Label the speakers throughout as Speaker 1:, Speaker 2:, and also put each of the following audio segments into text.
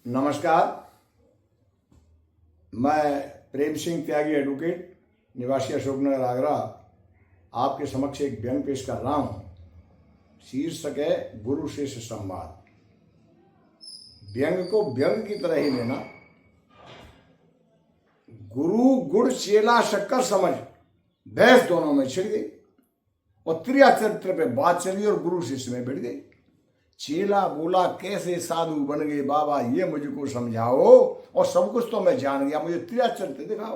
Speaker 1: नमस्कार। मैं प्रेम सिंह त्यागी एडवोकेट निवासी अशोकनगर आगरा आपके समक्ष एक व्यंग पेश कर रहा हूँ। शीर्षक है गुरु शिष्य संवाद। व्यंग को व्यंग की तरह ही लेना। गुरु गुड़ चेला शक्कर समझ भैंस दोनों में छिड़ गई और त्रिया चरित्र पे बात चली और गुरु शिष्य में भिड़ गई। चेला बोला कैसे साधु बन गए बाबा, ये मुझको समझाओ, और सब कुछ तो मैं जान गया, मुझे त्रिया चरित्र दिखाओ।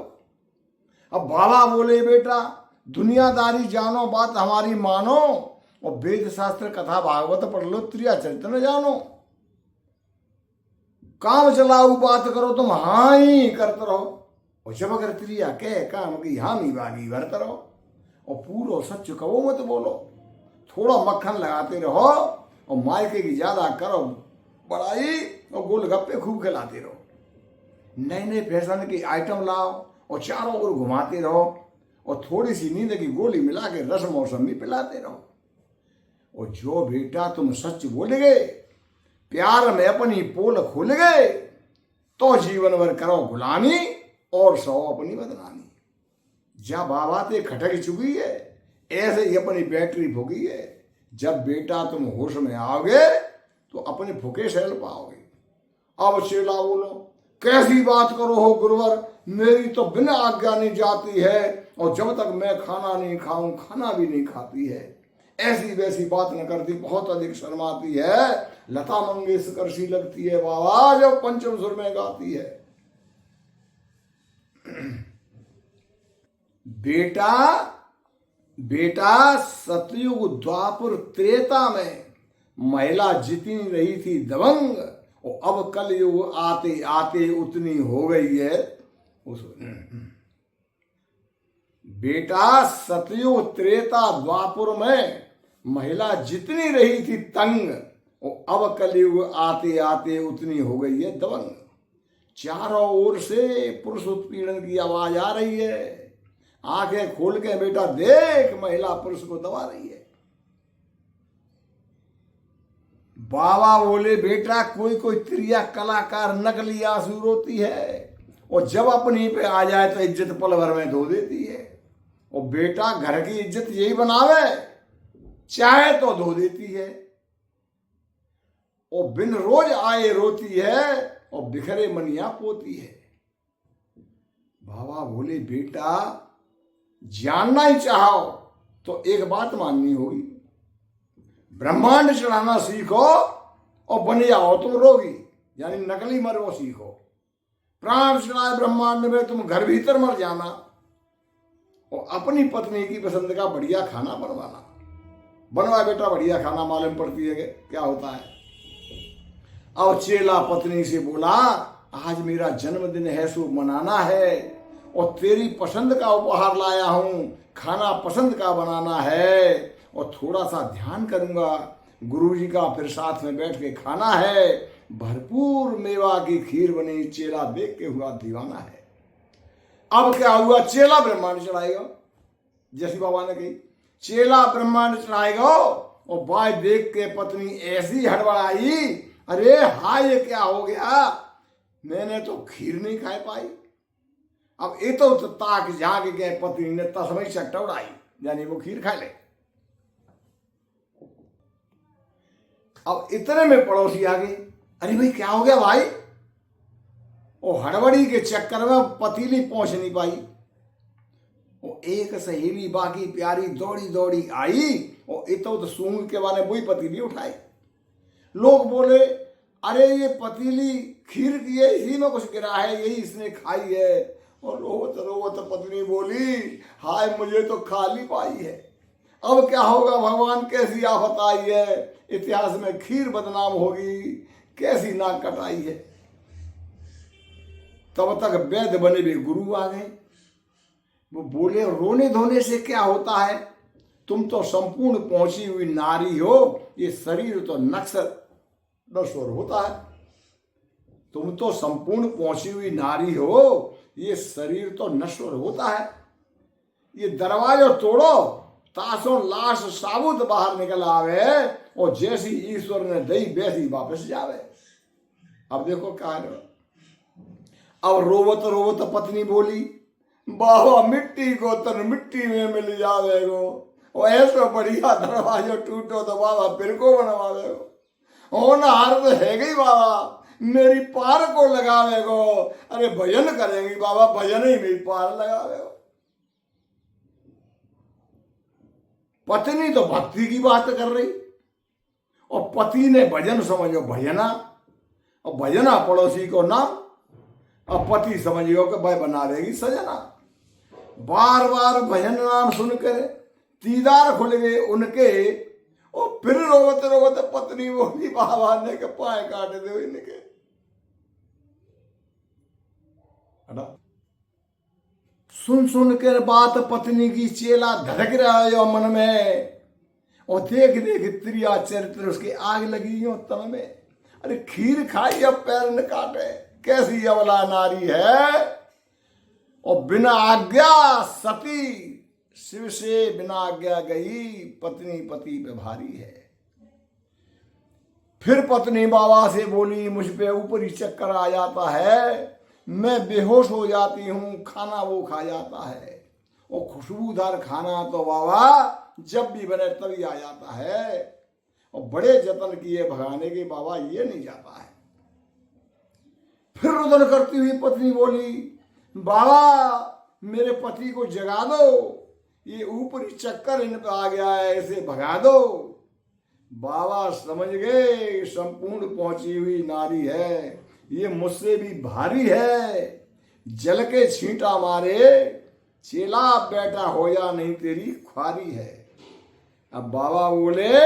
Speaker 1: अब बाबा बोले बेटा दुनियादारी जानो बात हमारी मानो और वेद शास्त्र कथा भागवत पढ़ लो, त्रिया चरित्र न जानो। काम चलाऊ बात करो तुम हाँ ही करते रहो और जब अगर त्रिया कह काम की हामी बागी भरते रहो और पूरो सच कहो मत बोलो, थोड़ा मक्खन लगाते रहो और मायके की ज्यादा करो बड़ाई और गोलगप्पे खूब खिलाते रहो। नए नए फैशन के आइटम लाओ और चारों ओर घुमाते रहो और थोड़ी सी नींद की गोली मिला के रस मौसमी पिलाते रहो। और जो बेटा तुम सच बोल गए, प्यार में अपनी पोल खोल गए, तो जीवन भर करो गुलामी और सौ अपनी बदनामी। जब बाबा ते खटक चुकी है, ऐसे ही अपनी बैटरी फूकी है। जब बेटा तुम होश में आओगे तो अपने फूके सहल पाओगे। अब चेला बोलो कैसी बात करो हो गुरुवर, मेरी तो बिना आज्ञा नहीं जाती है और जब तक मैं खाना नहीं खाऊं खाना भी नहीं खाती है। ऐसी वैसी बात न करती, बहुत अधिक शर्माती है, लता मंगेशकर सी लगती है बाबा जब पंचम सुर में गाती है। बेटा सतयुग द्वापर त्रेता में महिला जितनी रही थी दबंग, और अब कलयुग आते आते उतनी हो गई है बेटा सतयुग त्रेता द्वापर में महिला जितनी रही थी तंग, और अब कलयुग आते आते उतनी हो गई है दबंग। चारों ओर से पुरुष उत्पीड़न की आवाज आ रही है। आंखें खोल के बेटा देख, महिला पुरुष को दबा रही है। बाबा बोले बेटा कोई कोई त्रिया कलाकार नकली आंसू रोती है और जब अपनी पे आ जाए तो इज्जत पल भर में धो देती है। और बेटा घर की इज्जत यही बनावे, चाहे तो धो देती है और बिन रोज आए रोती है और बिखरे मनिया पोती है। बाबा बोले बेटा जानना ही चाहो तो एक बात माननी होगी, ब्रह्मांड चढ़ाना सीखो और बन जाओ तुम रोगी, यानी नकली मरो सीखो। प्राण चढ़ाए ब्रह्मांड में तुम घर भीतर मर जाना और अपनी पत्नी की पसंद का बढ़िया खाना बनवा बेटा, बढ़िया खाना मालूम पड़ती है क्या होता है। अब चेला पत्नी से बोला आज मेरा जन्मदिन है, सो मनाना है और तेरी पसंद का उपहार लाया हूं, खाना पसंद का बनाना है और थोड़ा सा ध्यान करूंगा गुरुजी का, फिर साथ में बैठ के खाना है। भरपूर मेवा की खीर बनी, चेला देख के हुआ दीवाना है। अब क्या हुआ, चेला ब्रह्मांड चढ़ाएगा, जैसी बाबा ने कही चेला ब्रह्मांड चढ़ाएगा। और बाय देख के पत्नी ऐसी हड़बड़ाई, अरे हाय ये क्या हो गया, मैंने तो खीर नहीं खा पाई। अब ये तो ताक झाग गए पत्नी ने तस्मय चट्टा उड़ाई, यानी वो खीर खा ले। अब इतने में पड़ोसी आ गए, अरे भाई क्या हो गया भाई। और हड़बड़ी के चक्कर में पतीली पहुंच नहीं पाई। वो एक सहेली बाकी प्यारी दौड़ी दौड़ी आई और इतो सूंघ के वाले वही पतीली उठाई। लोग बोले अरे ये पतीली खीर की है, इसी में कुछ गिरा है, यही इसने खाई है। और रोवत रोवत पत्नी बोली हाय मुझे तो खाली पाई है, अब क्या होगा भगवान, कैसी आफत आई है, इतिहास में खीर बदनाम होगी, कैसी नाक कटाई है। तब तक वैद्य बने भी गुरु आ गए। वो बोले रोने धोने से क्या होता है, तुम तो संपूर्ण पहुंची हुई नारी हो, ये शरीर तो नश्वर होता है। तुम तो संपूर्ण पहुंची हुई नारी हो, ये शरीर तो नश्वर होता है। ये दरवाजा तोड़ो, तासों लाश साबुत बाहर निकल आवे और जैसी ईश्वर ने दई वैसी वापस जावे। अब देखो क्या है। अब रोवत रोवत पत्नी बोली, बाबा मिट्टी को तन मिट्टी में मिल जावेगो, वो ऐसा बढ़िया दरवाजा टूटो तो बाबा फिर को बनवावेगो। ओ ना हार तो है गई बाबा, मेरी पार को लगावेगो। अरे भजन करेंगी बाबा, भजन ही मेरी पार लगावेगो। पत्नी तो भक्ति की बात कर रही और पति ने भजन समझो भजना, और भजना पड़ोसी को नाम, और पति समझियो कि भाई बना देगी सजना। बार बार भजन नाम सुनकर दीदार खुल गए उनके, और फिर रोवते रोवते पत्नी बोली, बाबा ने के पाए काट दे इनके। सुन सुन कर बात पत्नी की चेला धड़क रहा है मन में, और देख देख त्रिया चरित्र उसकी आग लगी हो तन में। अरे खीर खाई अब पैर न काटे, कैसी अवला नारी है, और बिना आज्ञा सती शिव से बिना आज्ञा गई, पत्नी पति पे भारी है। फिर पत्नी बाबा से बोली, मुझ पे ऊपर ही चक्कर आ जाता है, मैं बेहोश हो जाती हूँ, खाना वो खा जाता है। और खुशबूदार खाना तो बाबा जब भी बने तभी आ जाता है, और बड़े जतन किए भगाने के बाबा ये नहीं जाता है। फिर रुदन करती हुई पत्नी बोली, बाबा मेरे पति को जगा दो, ये ऊपरी चक्कर इन पे आ गया है, इसे भगा दो। बाबा समझ गए संपूर्ण पहुंची हुई नारी है, ये मुझसे भी भारी है, जल के छींटा मारे, चेला बेटा हो जा नहीं तेरी ख्वारी है। अब बाबा बोले,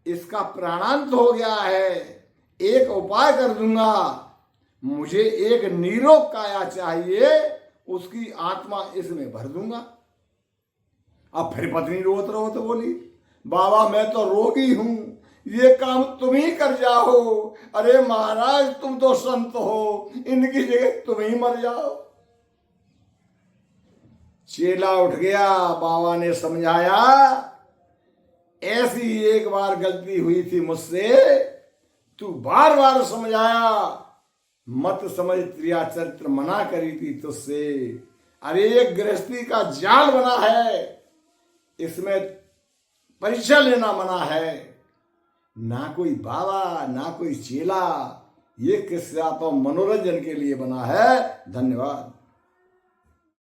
Speaker 1: इसका प्राणांत हो गया है, एक उपाय कर दूंगा, मुझे एक नीरोग काया चाहिए, उसकी आत्मा इसमें भर दूंगा। अब फिर पत्नी रोत रोत बोली, बाबा मैं तो रोगी हूं, ये काम तुम ही कर जाओ। अरे महाराज तुम तो संत हो, इनकी जगह तुम ही मर जाओ। चेला उठ गया, बाबा ने समझाया, ऐसी एक बार गलती हुई थी मुझसे, तू बार बार समझाया, मत समझ त्रिया चरित्र मना करी थी तुझसे। अरे ये गृहस्थी का जाल बना है, इसमें परीक्षा लेना मना है। ना कोई बाबा ना कोई चेला, ये किस्सा तो मनोरंजन के लिए बना है। धन्यवाद।